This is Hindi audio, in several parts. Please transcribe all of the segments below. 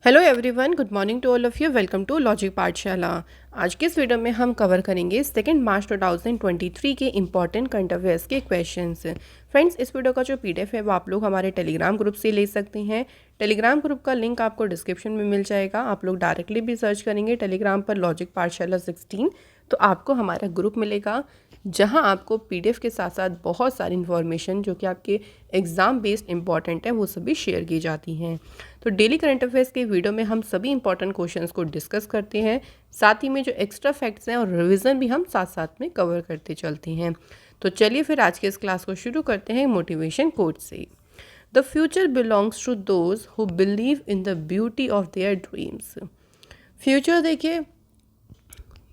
Hello everyone, good morning to all of you. Welcome to logic Pathshala. आज के इस वीडियो में हम कवर करेंगे 2 मार्च 2023 के इंपॉर्टेंट करंट अफेयर्स के क्वेश्चंस। फ्रेंड्स, इस वीडियो का जो पीडीएफ है वो आप लोग हमारे टेलीग्राम ग्रुप से ले सकते हैं। टेलीग्राम ग्रुप का लिंक आपको डिस्क्रिप्शन में मिल जाएगा। आप लोग डायरेक्टली भी सर्च करेंगे टेलीग्राम पर लॉजिक पाठशाला 16 तो आपको हमारा ग्रुप मिलेगा, जहां आपको पीडीएफ के साथ साथ बहुत सारी इन्फॉर्मेशन जो कि आपके एग्ज़ाम बेस्ड इंपॉर्टेंट है वो सभी शेयर की जाती हैं। तो डेली करंट अफेयर्स के वीडियो में हम सभी इंपॉर्टेंट क्वेश्चंस को डिस्कस करते हैं, साथ ही में जो एक्स्ट्रा फैक्ट्स हैं और रिवीजन भी हम साथ साथ में कवर करते चलते हैं। तो चलिए फिर आज के इस क्लास को शुरू करते हैं मोटिवेशन कोट से। The future belongs to those who believe in the beauty of their dreams. Future देखिए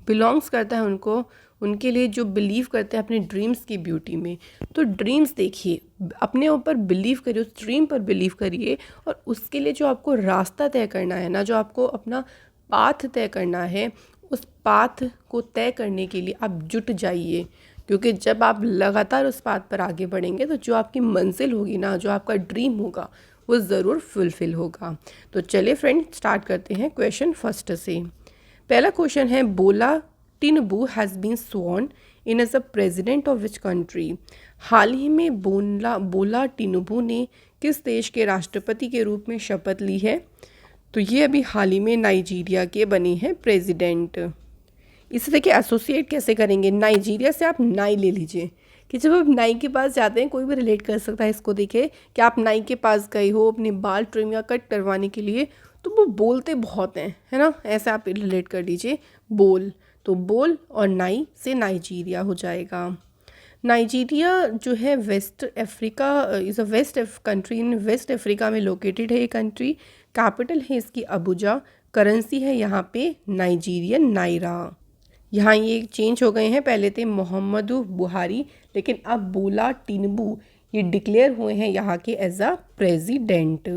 बिलोंग्स करता है उनके लिए जो बिलीव करते हैं अपने ड्रीम्स की ब्यूटी में। तो ड्रीम्स देखिए, अपने ऊपर बिलीव करिए, उस ड्रीम पर बिलीव करिए और उसके लिए जो आपको रास्ता तय करना है ना, जो आपको अपना पाथ तय करना है, उस पाथ को तय करने के लिए आप जुट जाइए। क्योंकि जब आप लगातार उस पाथ पर आगे बढ़ेंगे तो जो आपकी मंजिल होगी ना, जो आपका ड्रीम होगा वो ज़रूर फुलफिल होगा। तो चलिए फ्रेंड, स्टार्ट करते हैं क्वेश्चन फर्स्ट से। पहला क्वेश्चन है, Bola Tinubu has been sworn in as a president of which country. हाल ही में बोला टिनुबू ने किस देश के राष्ट्रपति के रूप में शपथ ली है? तो ये अभी हाल ही में नाइजीरिया के बने हैं प्रेसिडेंट। इसे देखिए एसोसिएट कैसे करेंगे, नाइजीरिया से आप नाई ले लीजिए कि जब आप नाई के पास जाते हैं, कोई भी रिलेट कर सकता है इसको। देखिए कि आप नाई के पास गए हो अपने बाल ट्रिम या कट करवाने के लिए, तो वो बोलते बहुत हैं, है ना, ऐसे आप रिलेट कर लीजिए बोल। तो बोल और नाई से नाइजीरिया हो जाएगा। नाइजीरिया जो है West Africa is a west country in West Africa में लोकेटेड है ये कंट्री। कैपिटल है इसकी अबुजा। करेंसी है यहाँ पे नाइजीरियन नायरा। यहाँ ये चेंज हो गए हैं, पहले थे मोहम्मदू बुहारी, लेकिन अब बोला टिनुबू ये डिक्लेयर हुए हैं यहाँ के एज अ प्रेसिडेंट।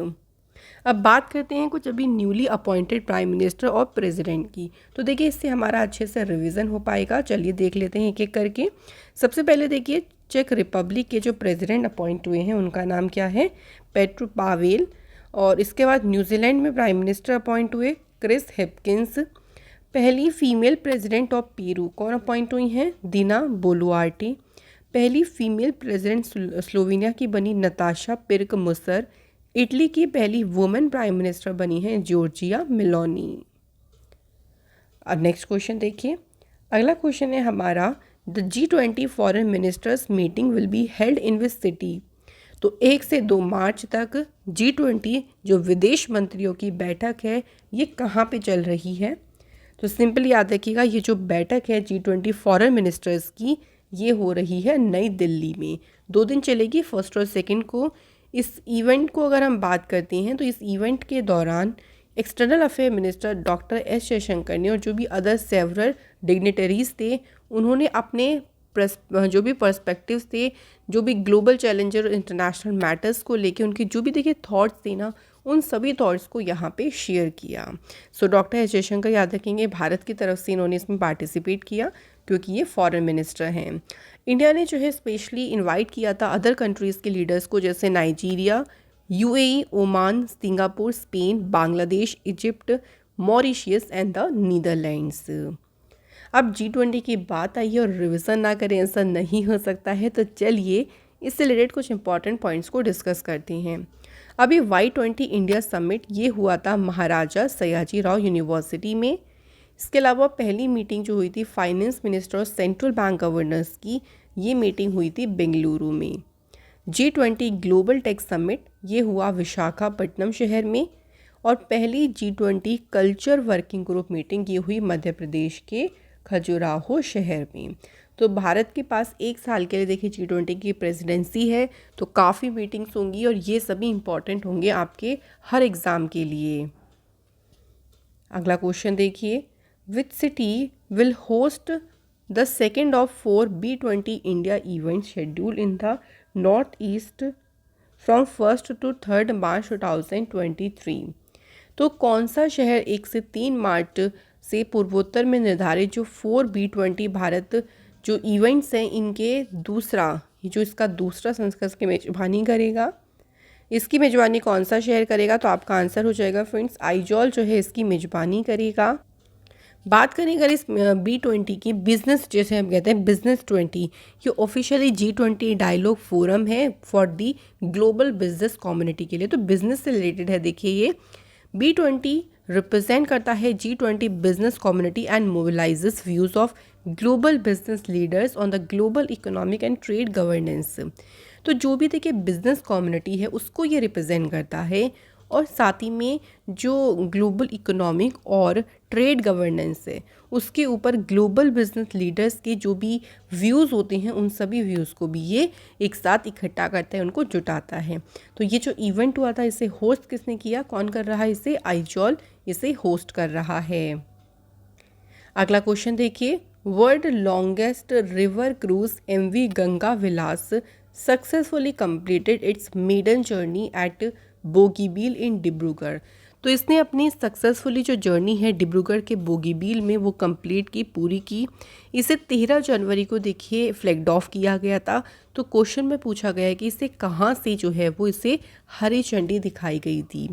अब बात करते हैं कुछ अभी न्यूली अपॉइंटेड प्राइम मिनिस्टर और प्रेसिडेंट की। तो देखिए इससे हमारा अच्छे से रिवीजन हो पाएगा। चलिए देख लेते हैं एक एक करके। सबसे पहले देखिए चेक रिपब्लिक के जो प्रेसिडेंट अपॉइंट हुए हैं उनका नाम क्या है? Petro Pavel. और इसके बाद न्यूजीलैंड में प्राइम मिनिस्टर अपॉइंट हुए क्रिस हिपकिंस। पहली फीमेल प्रेसिडेंट ऑफ पेरू कौन अपॉइंट हुई हैं? Dina Boluarte. पहली फीमेल प्रेसिडेंट स्लोवेनिया की बनी नताशा पिर्क मुसर। इटली की पहली वुमेन प्राइम मिनिस्टर बनी हैं जॉर्जिया मेलोनी। अब नेक्स्ट क्वेश्चन देखिए। अगला क्वेश्चन है हमारा, the G20 foreign ministers meeting will be held in which city. तो 1 से 2 मार्च तक G20 जो विदेश मंत्रियों की बैठक है ये कहाँ पे चल रही है? तो सिंपली याद रखिएगा, ये जो बैठक है G20 फॉरेन मिनिस्टर्स की ये हो रही है नई दिल्ली में। 2 दिन चलेगी, 1 और 2 को। इस इवेंट को अगर हम बात करते हैं तो इस इवेंट के दौरान external affair minister doctor S Jaishankar ने और जो भी अदर सेवरल डिग्नेटरीज थे उन्होंने अपने जो भी पर्सपेक्टिव्स थे, जो भी ग्लोबल चैलेंजर इंटरनेशनल मैटर्स को लेके उनके जो भी देखिए थॉट्स थे ना, उन सभी थॉट्स को यहाँ पे शेयर किया। सो डॉक्टर एस जयशंकर याद रखेंगे भारत की तरफ से इन्होंने इसमें पार्टिसिपेट किया क्योंकि ये फॉरेन मिनिस्टर हैं। इंडिया ने जो है स्पेशली इनवाइट किया था अदर कंट्रीज़ के लीडर्स को, जैसे Nigeria, UAE, Oman, Singapore, Spain, Bangladesh, Egypt, Mauritius and the Netherlands. अब G20 की बात आई है और रिविज़न ना करें ऐसा नहीं हो सकता है। तो चलिए इससे रिलेटेड कुछ इंपॉर्टेंट पॉइंट्स को डिस्कस करते हैं। अभी Y20 इंडिया समिट ये हुआ था महाराजा सयाजी राव यूनिवर्सिटी में। इसके अलावा पहली मीटिंग जो हुई थी फाइनेंस मिनिस्टर और सेंट्रल बैंक गवर्नर्स की, ये मीटिंग हुई थी बेंगलुरु में। G20 ग्लोबल टेक समिट ये हुआ विशाखापट्टनम शहर में। और पहली G20 culture working group meeting ये हुई मध्य प्रदेश के खजुराहो शहर में। तो भारत के पास 1 साल के लिए देखिए G20 की प्रेसिडेंसी है, तो काफ़ी मीटिंग्स होंगी और ये सभी इंपॉर्टेंट होंगे आपके हर एग्ज़ाम के लिए। अगला क्वेश्चन देखिए, which city will host the second of 4 B20 India event schedule in the north east from 1 to 3 मार्च 2023। तो कौन सा शहर 1 से 3 मार्च से पूर्वोत्तर में निर्धारित जो 4 B20 भारत जो इवेंट्स हैं इनके दूसरा, जो इसका दूसरा संस्करण की मेजबानी करेगा? इसकी मेज़बानी कौन सा शहर करेगा? तो आपका आंसर हो जाएगा फ्रेंड्स आइजॉल जो है इसकी मेज़बानी करेगा। बात करें अगर इस B20 की, बिजनेस जैसे हम कहते हैं बिजनेस 20, ये ऑफिशियली G20 डायलॉग फोरम है for the global business community के लिए, तो बिजनेस से रिलेटेड है। देखिए ये B20 रिप्रेजेंट करता है G20 business community and mobilises views of global business leaders on the global economic and trade governance. तो जो भी देखिए बिजनेस कम्युनिटी है उसको ये रिप्रेजेंट करता है, और साथ ही में जो ग्लोबल इकोनॉमिक और ट्रेड गवर्नेंस है उसके ऊपर ग्लोबल बिजनेस लीडर्स के जो भी व्यूज़ होते हैं उन सभी व्यूज़ को भी ये एक साथ इकट्ठा करता है, उनको जुटाता है। तो ये जो इवेंट हुआ था इसे होस्ट किसने किया, कौन कर रहा है इसे? आइजॉल इसे होस्ट कर रहा है। अगला क्वेश्चन देखिए, world longest river cruise MV Ganga Vilas successfully completed its maiden journey at Bogibeel in Dibrugarh. तो इसने अपनी सक्सेसफुली जो जर्नी है डिब्रूगढ़ के बोगीबील में वो कंप्लीट की, पूरी की। इसे 13 जनवरी को देखिए फ्लैग ऑफ किया गया था। तो क्वेश्चन में पूछा गया है कि इसे कहाँ से जो है वो इसे हरी झंडी दिखाई गई थी।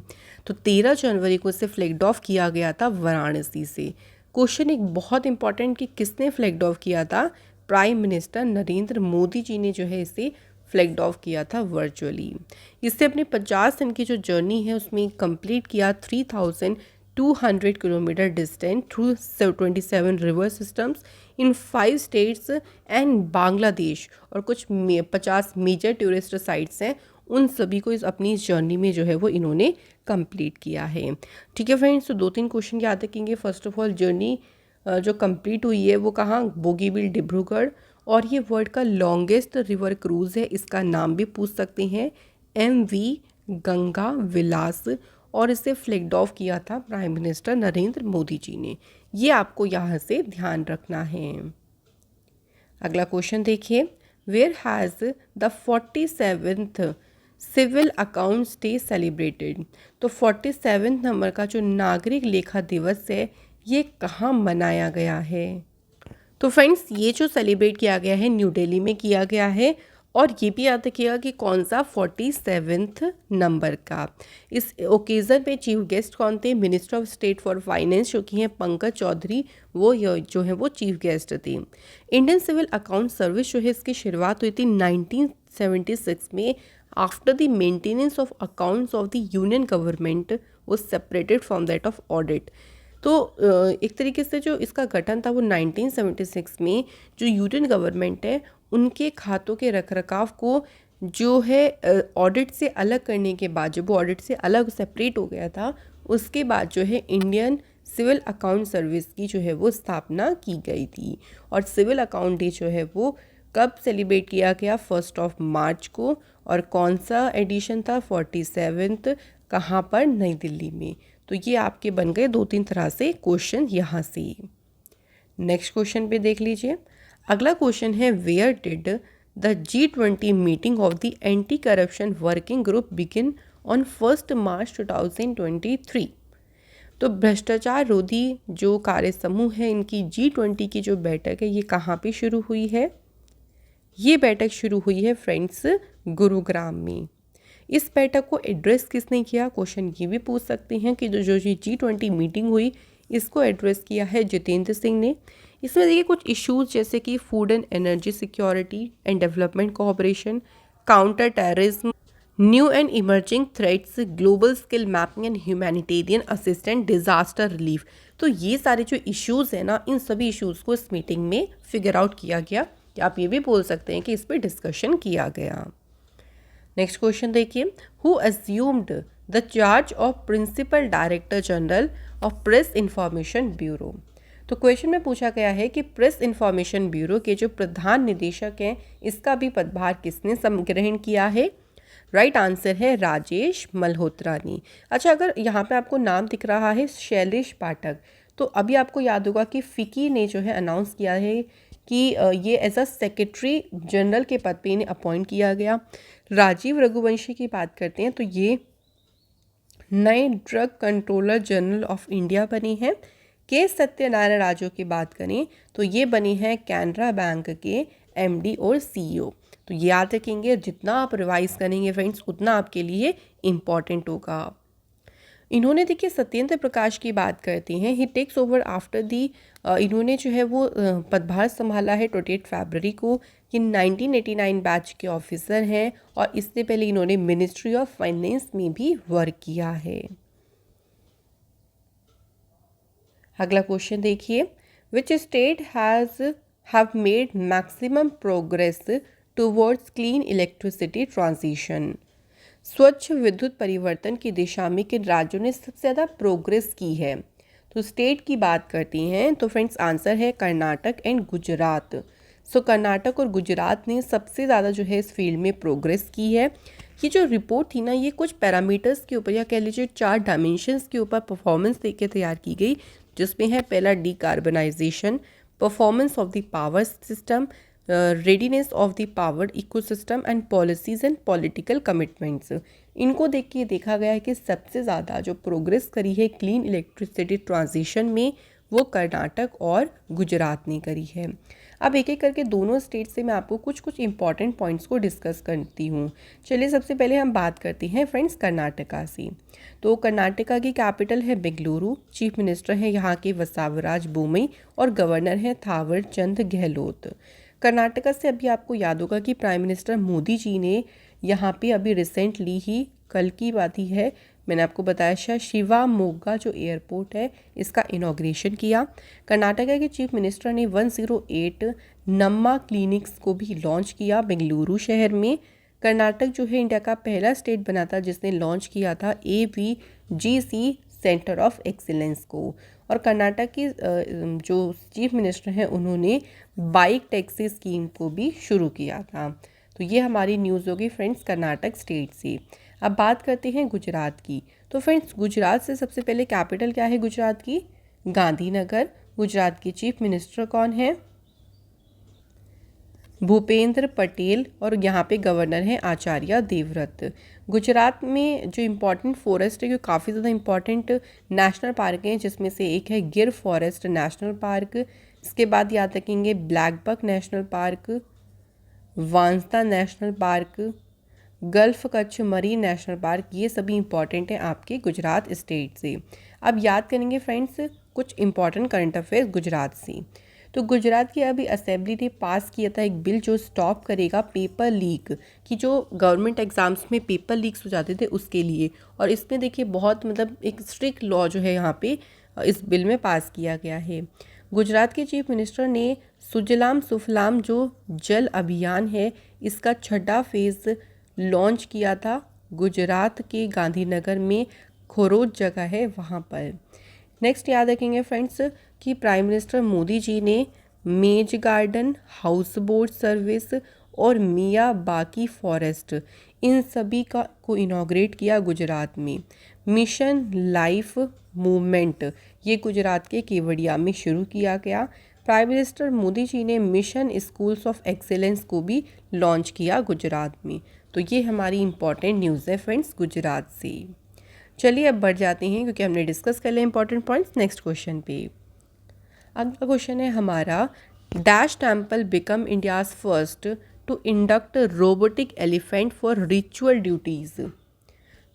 तो 13 जनवरी को इसे फ्लैग ऑफ किया गया था वाराणसी से। क्वेश्चन एक बहुत इंपॉर्टेंट कि किसने फ्लैग ऑफ किया था? प्राइम मिनिस्टर नरेंद्र मोदी जी ने जो है इसे फ्लैग ऑफ किया था वर्चुअली। इससे अपनी 50 दिन की जो जर्नी है उसमें कंप्लीट किया 3200 kilometre distance through 27 river systems in 5 states and Bangladesh, और कुछ 50 मेजर टूरिस्ट साइट्स हैं, उन सभी को इस अपनी इस जर्नी में जो है वो इन्होंने कंप्लीट किया है। ठीक है फ्रेंड्स, तो 2-3 क्वेश्चन याद रखेंगे। फर्स्ट ऑफ ऑल जर्नी जो कंप्लीट हुई है वो कहाँ? बोगीबील डिब्रूगढ़। और ये वर्ल्ड का लॉन्गेस्ट रिवर क्रूज़ है, इसका नाम भी पूछ सकते हैं MV गंगा विलास, और इसे फ्लैग ऑफ किया था प्राइम मिनिस्टर नरेंद्र मोदी जी ने। ये आपको यहाँ से ध्यान रखना है। अगला क्वेश्चन देखिए, where has the 47th civil accounts day celebrated. तो 47 नंबर का जो नागरिक लेखा दिवस है ये कहाँ मनाया गया है? तो फ्रेंड्स ये जो सेलिब्रेट किया गया है न्यू दिल्ली में किया गया है, और ये भी याद रखिएगा कि कौन सा 47th नंबर का। इस ओकेज़न पे चीफ गेस्ट कौन थे? Minister of state for finance जो कि हैं पंकज चौधरी, वो जो है वो चीफ गेस्ट थे। इंडियन सिविल अकाउंट सर्विस जो है इसकी शुरुआत हुई थी 1976 में, after the maintenance of accounts of the union government वो separated from that of audit. तो एक तरीके से जो इसका गठन था वो 1976 में जो यूनियन गवर्नमेंट है उनके खातों के रखरखाव को जो है ऑडिट से अलग करने के बाद, जब वो ऑडिट से अलग सेपरेट हो गया था, उसके बाद जो है इंडियन सिविल अकाउंट सर्विस की जो है वो स्थापना की गई थी। और सिविल अकाउंट डे जो है वो कब सेलिब्रेट किया गया? 1 मार्च को। और कौन सा एडिशन था? 47th। कहाँ पर? नई दिल्ली में। तो ये आपके बन गए 2-3 तरह से क्वेश्चन यहाँ से। नेक्स्ट क्वेश्चन पे देख लीजिए। अगला क्वेश्चन है, where did the G20 meeting of the anti corruption working group begin on 1 March 2023। तो भ्रष्टाचार रोधी जो कार्य समूह है इनकी G20 की जो बैठक है ये कहाँ पे शुरू हुई है? ये बैठक शुरू हुई है फ्रेंड्स गुरुग्राम में। इस बैठक को एड्रेस किसने किया? क्वेश्चन ये भी पूछ सकते हैं कि जो G20 मीटिंग हुई इसको एड्रेस किया है जितेंद्र सिंह ने। इसमें देखिए कुछ इश्यूज जैसे कि food and energy security and development cooperation, counter terrorism, new and emerging threats, global skill mapping and humanitarian assistant, disaster relief. तो ये सारे जो इश्यूज़ हैं ना, इन सभी इश्यूज़ को इस मीटिंग में फिगर आउट किया गया। या आप ये भी बोल सकते हैं कि इस पर डिस्कशन किया गया। नेक्स्ट क्वेश्चन देखिए, who assumed the charge of principal director general of press information bureau. तो क्वेश्चन में पूछा गया है कि प्रेस इंफॉर्मेशन ब्यूरो के जो प्रधान निदेशक हैं इसका भी पदभार किसने ग्रहण किया है? राइट आंसर है राजेश मल्होत्रा ने। अच्छा, अगर यहाँ पे आपको नाम दिख रहा है शैलेश पाठक, तो अभी आपको याद होगा कि फिकी ने जो है अनाउंस किया है कि ये एज अ सेक्रेटरी जनरल के पद पे इन्हें अपॉइंट किया गया। राजीव रघुवंशी की बात करते हैं तो ये नए drug controller general of India बने हैं। के सत्यनारायण राजू की बात करें तो ये बने हैं कैनरा बैंक के MD और CEO। तो तो याद रखेंगे, जितना आप रिवाइज करेंगे फ्रेंड्स उतना आपके लिए इम्पॉर्टेंट होगा। इन्होंने देखिए सत्येंद्र प्रकाश की बात करते हैं, ही टेक्स ओवर आफ्टर दी, इन्होंने जो है वो पदभार संभाला है 28 फरवरी को। ये 1989 बैच के ऑफिसर हैं और इससे पहले इन्होंने मिनिस्ट्री ऑफ फाइनेंस में भी वर्क किया है। अगला क्वेश्चन देखिए, which state have made maximum progress towards clean electricity transition. स्वच्छ विद्युत परिवर्तन की दिशा में किन राज्यों ने सबसे ज़्यादा प्रोग्रेस की है। तो स्टेट की बात करती हैं तो फ्रेंड्स आंसर है कर्नाटक एंड गुजरात। सो कर्नाटक और गुजरात ने सबसे ज़्यादा जो है इस फील्ड में प्रोग्रेस की है। ये जो रिपोर्ट थी ना, ये कुछ पैरामीटर्स के ऊपर या कह लीजिए 4 डायमेंशंस के ऊपर परफॉर्मेंस देके तैयार की गई, जिसमें है पहला decarbonisation, performance of the power system, readiness of the power ecosystem and policies and political commitments. इनको देख के देखा गया है कि सबसे ज़्यादा जो प्रोग्रेस करी है क्लीन इलेक्ट्रिसिटी ट्रांजिशन में वो कर्नाटक और गुजरात ने करी है। अब एक एक करके दोनों स्टेट से मैं आपको कुछ कुछ इंपॉर्टेंट पॉइंट्स को डिस्कस करती हूँ। चलिए सबसे पहले हम बात करते हैं फ्रेंड्स कर्नाटका से। तो कर्नाटका की कैपिटल है बेंगलुरु, चीफ मिनिस्टर हैं यहाँ के वसावराज बोमई और गवर्नर हैं थावर चंद गहलोत। कर्नाटका से अभी आपको याद होगा कि प्राइम मिनिस्टर मोदी जी ने यहाँ पे अभी रिसेंटली ही, कल की बात ही है, मैंने आपको बताया शायद शिवामोगा जो एयरपोर्ट है इसका इनॉग्रेशन किया। कर्नाटका के चीफ मिनिस्टर ने 108 नम्मा क्लिनिक्स को भी लॉन्च किया बेंगलुरु शहर में। कर्नाटक जो है इंडिया का पहला स्टेट बना था जिसने लॉन्च किया था AVGC सेंटर ऑफ एक्सीलेंस को। और कर्नाटक की जो चीफ मिनिस्टर हैं उन्होंने बाइक टैक्सी स्कीम को भी शुरू किया था। तो ये हमारी न्यूज़ होगी फ्रेंड्स कर्नाटक स्टेट से। अब बात करते हैं गुजरात की। तो फ्रेंड्स गुजरात से सबसे पहले कैपिटल क्या है गुजरात की, गांधीनगर। गुजरात के चीफ मिनिस्टर कौन है, भूपेंद्र पटेल, और यहाँ पे गवर्नर हैं आचार्य देवव्रत। गुजरात में जो इम्पोर्टेंट फॉरेस्ट है, जो काफ़ी ज़्यादा इम्पोर्टेंट नेशनल पार्क हैं, जिसमें से एक है गिर फॉरेस्ट नेशनल पार्क। इसके बाद याद रखेंगे Black Buck National Park, Vansda National Park, Gulf Kutch Marine National Park. ये सभी इंपॉर्टेंट हैं आपके गुजरात स्टेट से। अब याद करेंगे फ्रेंड्स कुछ इंपॉर्टेंट करंट अफेयर्स गुजरात से। तो गुजरात की अभी असेंबली ने पास किया था एक बिल जो स्टॉप करेगा पेपर लीक कि जो गवर्नमेंट एग्जाम्स में पेपर लीक्स हो जाते थे उसके लिए। और इसमें देखिए बहुत मतलब एक स्ट्रिक्ट लॉ जो है यहाँ पे इस बिल में पास किया गया है। गुजरात के चीफ मिनिस्टर ने सुजलाम सुफलाम जो जल अभियान है इसका छठा फेज़ लॉन्च किया था गुजरात के गांधीनगर में, खोरोज जगह है वहाँ पर। नेक्स्ट याद रखेंगे फ्रेंड्स कि प्राइम मिनिस्टर मोदी जी ने मेज गार्डन, हाउस बोट सर्विस और मियाँ बाकी फॉरेस्ट, इन सभी को इनॉग्रेट किया गुजरात में। मिशन लाइफ मूवमेंट ये गुजरात के केवड़िया में शुरू किया गया। प्राइम मिनिस्टर मोदी जी ने मिशन स्कूल्स ऑफ एक्सेलेंस को भी लॉन्च किया गुजरात में। तो ये हमारी इंपॉर्टेंट न्यूज़ है फ्रेंड्स गुजरात से। चलिए अब बढ़ जाते हैं क्योंकि हमने डिस्कस कर लिया इंपॉर्टेंट पॉइंट्स। नेक्स्ट क्वेश्चन पे अगला क्वेश्चन है हमारा, dash temple become India's first to induct robotic elephant for ritual duties.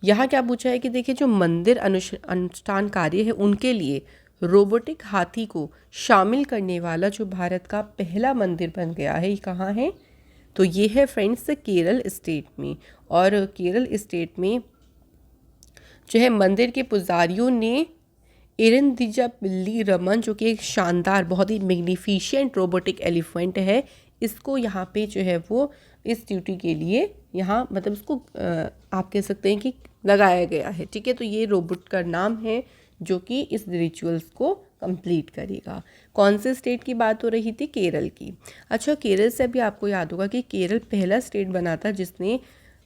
यहाँ क्या पूछा है कि देखिए जो मंदिर अनुष्ठान कार्य है उनके लिए रोबोटिक हाथी को शामिल करने वाला जो भारत का पहला मंदिर बन गया है, ये कहाँ है, तो ये है फ्रेंड्स केरल स्टेट में। और केरल स्टेट में जो है मंदिर के पुजारियों ने इरंदिजा पिल्ली रमन जो कि एक शानदार बहुत ही मैग्निफिशिएंट रोबोटिक एलिफेंट है, इसको यहाँ पे जो है वो इस ड्यूटी के लिए यहाँ मतलब इसको आप कह सकते हैं कि लगाया गया है। ठीक है, तो ये रोबोट का नाम है जो कि इस रिचुअल्स को कंप्लीट करेगा। कौन से स्टेट की बात हो रही थी, केरल की। अच्छा, केरल से अभी आपको याद होगा कि केरल पहला स्टेट बना था जिसने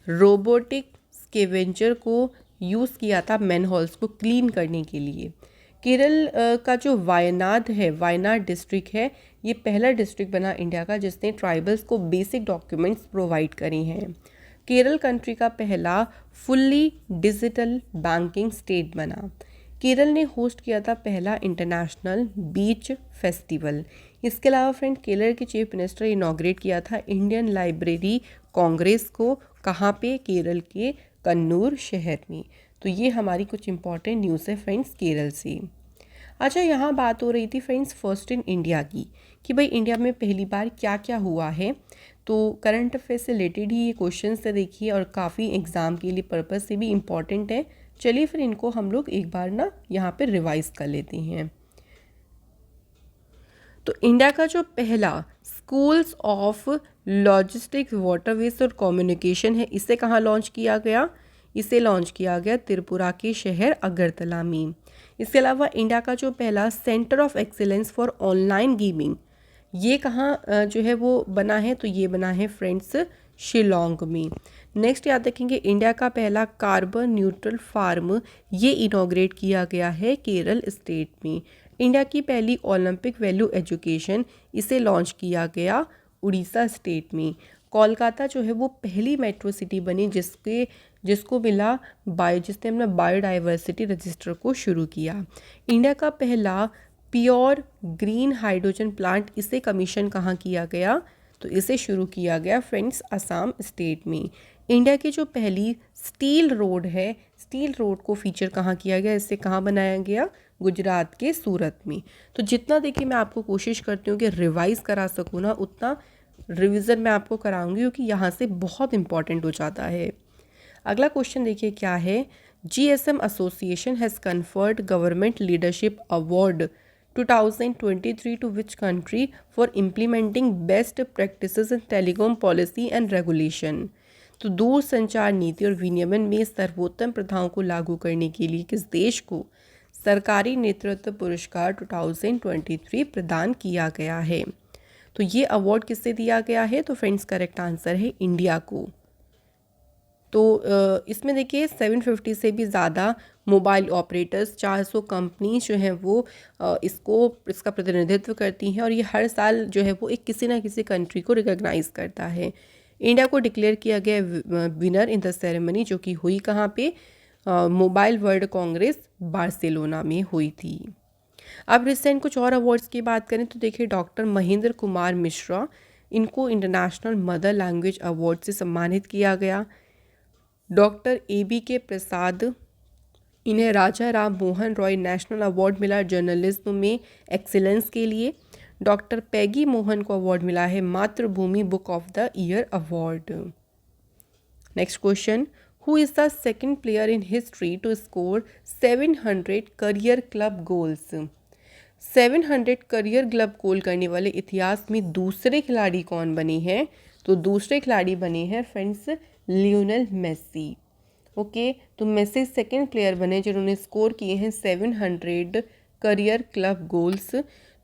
रोबोटिक स्केवेंजर को यूज़ किया था मैनहोल्स को क्लीन करने के लिए। केरल का जो वायनाड है, वायनाड डिस्ट्रिक्ट है, ये पहला डिस्ट्रिक्ट बना इंडिया का जिसने ट्राइबल्स को बेसिक डॉक्यूमेंट्स प्रोवाइड करे हैं। केरल कंट्री का पहला फुल्ली डिजिटल बैंकिंग स्टेट बना। केरल ने होस्ट किया था पहला इंटरनेशनल बीच फेस्टिवल। इसके अलावा फ्रेंड केरल के चीफ मिनिस्टर इनॉग्रेट किया था इंडियन लाइब्रेरी कांग्रेस को, कहाँ पे, केरल के कन्नूर शहर में। तो ये हमारी कुछ इंपॉर्टेंट न्यूज़ है फ्रेंड्स केरल से। अच्छा, यहाँ बात हो रही थी फ्रेंड्स फर्स्ट इन इंडिया की, कि भाई इंडिया में पहली बार क्या क्या हुआ है। तो करंट अफेयर से रिलेटेड ही ये क्वेश्चन से देखिए, और काफ़ी एग्ज़ाम के लिए पर्पज़ से भी इम्पॉर्टेंट है। चलिए फिर इनको हम लोग एक बार ना यहाँ पे रिवाइज कर लेते हैं। तो इंडिया का जो पहला स्कूल्स ऑफ लॉजिस्टिक्स, वाटरवेज और कम्युनिकेशन है, इसे कहाँ लॉन्च किया गया? इसे लॉन्च किया गया त्रिपुरा के शहर अगरतला में। इसके अलावा इंडिया का जो पहला centre of excellence for online gaming, ये कहाँ जो है वो बना है? तो ये बना है फ्रेंड्स शिलोंग में। नेक्स्ट याद रखेंगे, इंडिया का पहला कार्बन न्यूट्रल फार्म, ये इनॉग्रेट किया गया है केरल स्टेट में। इंडिया की पहली ओलंपिक वैल्यू एजुकेशन, इसे लॉन्च किया गया उड़ीसा स्टेट में। कोलकाता जो है वो पहली मेट्रो सिटी बनी जिसको मिला जिसने अपना बायोडाइवर्सिटी रजिस्टर को शुरू किया। इंडिया का पहला प्योर ग्रीन हाइड्रोजन प्लांट, इसे कमीशन कहाँ किया गया? तो इसे शुरू किया गया फ्रेंड्स असम स्टेट में। इंडिया की जो पहली स्टील रोड है, स्टील रोड को फीचर कहाँ किया गया? इसे कहाँ बनाया गया? गुजरात के सूरत में। तो जितना देखिए मैं आपको कोशिश करती हूँ कि रिवाइज़ करा सकूँ ना, उतना रिवीजन मैं आपको कराऊंगी, क्योंकि यहाँ से बहुत इंपॉर्टेंट हो जाता है। अगला क्वेश्चन देखिए क्या है। GSM association has conferred government leadership award 2023 to which country for implementing best practices in telecom policy and regulation? तो दूर संचार नीति और विनियमन में सर्वोत्तम प्रथाओं को लागू करने के लिए किस देश को सरकारी नेतृत्व पुरस्कार 2023 प्रदान किया गया है? तो ये अवार्ड किससे दिया गया है? तो फ्रेंड्स करेक्ट आंसर है इंडिया को। तो इसमें देखिए 750 से भी ज़्यादा मोबाइल ऑपरेटर्स, 400 कंपनीज जो हैं वो इसका प्रतिनिधित्व करती हैं, और ये हर साल जो है वो एक किसी ना किसी कंट्री को रिकॉग्नाइज़ करता है। इंडिया को डिक्लेयर किया गया विनर इन द सेरेमनी, जो कि हुई कहाँ पे? मोबाइल वर्ल्ड कांग्रेस बार्सिलोना में हुई थी। अब रिसेंट कुछ और अवार्ड्स की बात करें तो देखिए डॉक्टर महेंद्र कुमार मिश्रा, इनको इंटरनेशनल मदर लैंग्वेज अवार्ड से सम्मानित किया गया। डॉक्टर ABK प्रसाद, इन्हें राजा राम मोहन रॉय नेशनल अवार्ड मिला जर्नलिज्म में एक्सीलेंस के लिए। डॉक्टर पैगी मोहन को अवार्ड मिला है Mathrubhumi book of the year award. Next question, who is the second player in history to score 700 career club goals? 700 career club goal करने वाले इतिहास में दूसरे खिलाड़ी कौन बने हैं? तो दूसरे खिलाड़ी बने हैं फ्रेंड्स लियोनेल मेसी। ओके, तो मेसी सेकंड प्लेयर बने जिन्होंने स्कोर किए हैं 700 करियर क्लब गोल्स।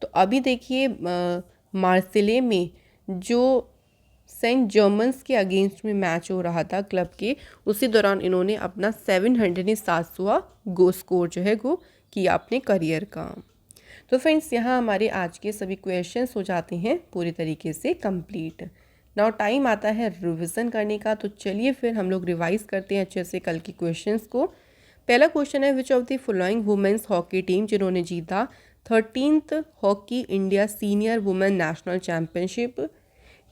तो अभी देखिए मार्सिले में जो सेंट जर्मन्स के अगेंस्ट में मैच हो रहा था क्लब के, उसी दौरान इन्होंने अपना 700वां गो स्कोर जो है वो किया अपने करियर का। तो फ्रेंड्स यहाँ हमारे आज के सभी क्वेश्चंस हो जाते हैं पूरी तरीके से कंप्लीट। नाउ टाइम आता है रिवीजन करने का, तो चलिए फिर हम लोग रिवाइज करते हैं अच्छे से कल के क्वेश्चंस को। पहला क्वेश्चन है which of the following women's hockey team जिन्होंने जीता 13th Hockey India senior women national championship?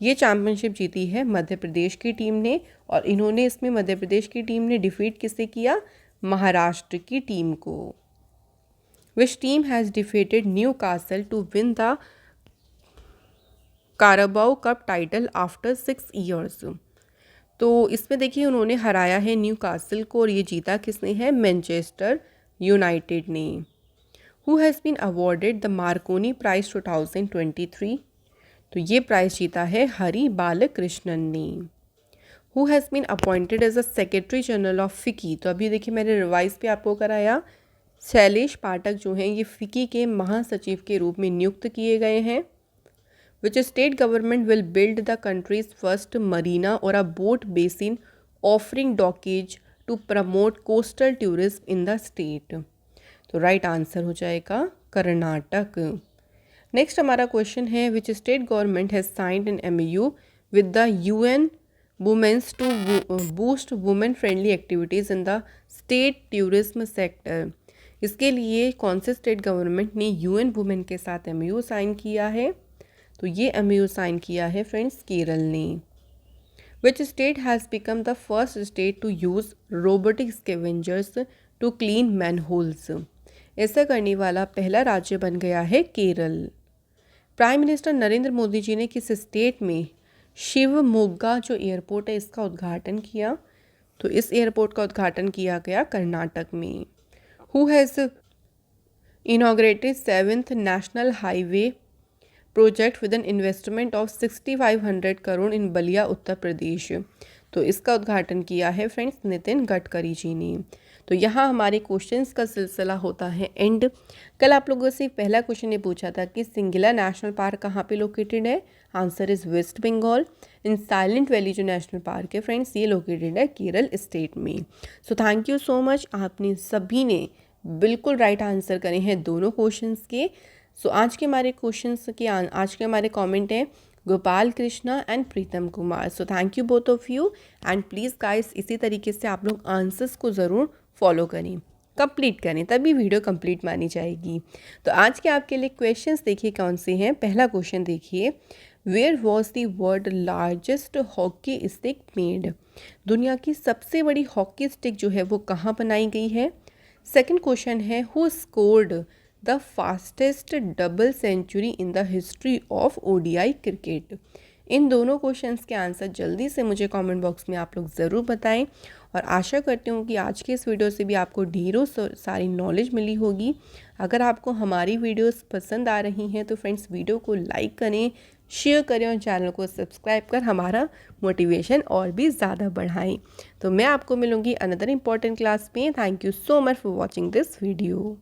ये चैम्पियनशिप जीती है मध्य प्रदेश की टीम ने, और इन्होंने इसमें मध्य प्रदेश की टीम ने डिफीट किसे किया? महाराष्ट्र की टीम को। Which team has defeated Newcastle to win the Carabao Cup title after 6 years? तो इसमें देखिए उन्होंने हराया है न्यूकासल को, और ये जीता किसने है? मैनचेस्टर यूनाइटेड ने। Who has been awarded the Marconi prize 2023? तो ये प्राइज जीता है हरि बालकृष्णन ने। Who has been appointed as a secretary general of FICCI? तो अभी देखिए मैंने रिवाइज पे आपको कराया, शैलेश पाठक जो हैं ये फिकी के महासचिव के रूप में नियुक्त किए गए हैं। Which state government will build the country's first marina or a boat basin offering dockage to promote coastal tourism in the state? तो राइट आंसर हो जाएगा कर्नाटक। नेक्स्ट हमारा क्वेश्चन है which state government has signed an MOU with the UN women's to boost women friendly activities in the state tourism sector? इसके लिए कौन से स्टेट गवर्नमेंट ने UN वुमेन के साथ MOU साइन किया है? तो ये MOU साइन किया है फ्रेंड्स केरल ने। Which state has become the first state to use robotic scavengers to clean manholes? ऐसा करने वाला पहला राज्य बन गया है केरल। प्राइम मिनिस्टर नरेंद्र मोदी जी ने किस स्टेट में शिवमोग्गा जो एयरपोर्ट है इसका उद्घाटन किया? तो इस एयरपोर्ट का उद्घाटन किया गया कर्नाटक में। Who has inaugurated 7th national highway project with an investment of 6500 crore in Ballia Uttar Pradesh? तो इसका उद्घाटन किया है फ्रेंड्स नितिन गडकरी जी ने। तो यहाँ हमारे क्वेश्चंस का सिलसिला होता है एंड। कल आप लोगों से पहला क्वेश्चन ये पूछा था कि सिंगला नेशनल पार्क कहाँ पे लोकेटेड है? Answer is West Bengal. In Silent Valley जो नेशनल पार्क है फ्रेंड्स ये लोकेटेड है केरल स्टेट में। So thank you so much, आपने सभी ने बिल्कुल राइट आंसर करे हैं दोनों क्वेश्चंस के। सो आज के हमारे क्वेश्चंस के आज के हमारे कमेंट हैं Gopal Krishna and Pritam Kumar. So thank you both of you and please guys इसी तरीके से आप लोग आंसर्स को ज़रूर फॉलो करें, कंप्लीट करें, तभी वीडियो कंप्लीट मानी जाएगी। तो आज के आपके लिए क्वेश्चंस देखिए कौन से हैं। पहला क्वेश्चन देखिए, where was the world largest hockey stick made? दुनिया की सबसे बड़ी हॉकी स्टिक जो है वो कहाँ बनाई गई है? सेकंड क्वेश्चन है, who scored the fastest double century in the history of ODI cricket? इन दोनों क्वेश्चंस के आंसर जल्दी से मुझे कमेंट बॉक्स में आप लोग ज़रूर बताएं और आशा करती हूँ कि आज के इस वीडियो से भी आपको ढेरों सारी नॉलेज मिली होगी। अगर आपको हमारी वीडियोस पसंद आ रही हैं तो फ्रेंड्स वीडियो को लाइक करें, शेयर करें और चैनल को सब्सक्राइब कर हमारा मोटिवेशन और भी ज़्यादा बढ़ाएं। तो मैं आपको मिलूँगी अनदर इम्पॉर्टेंट क्लास में। Thank you so much for watching this video.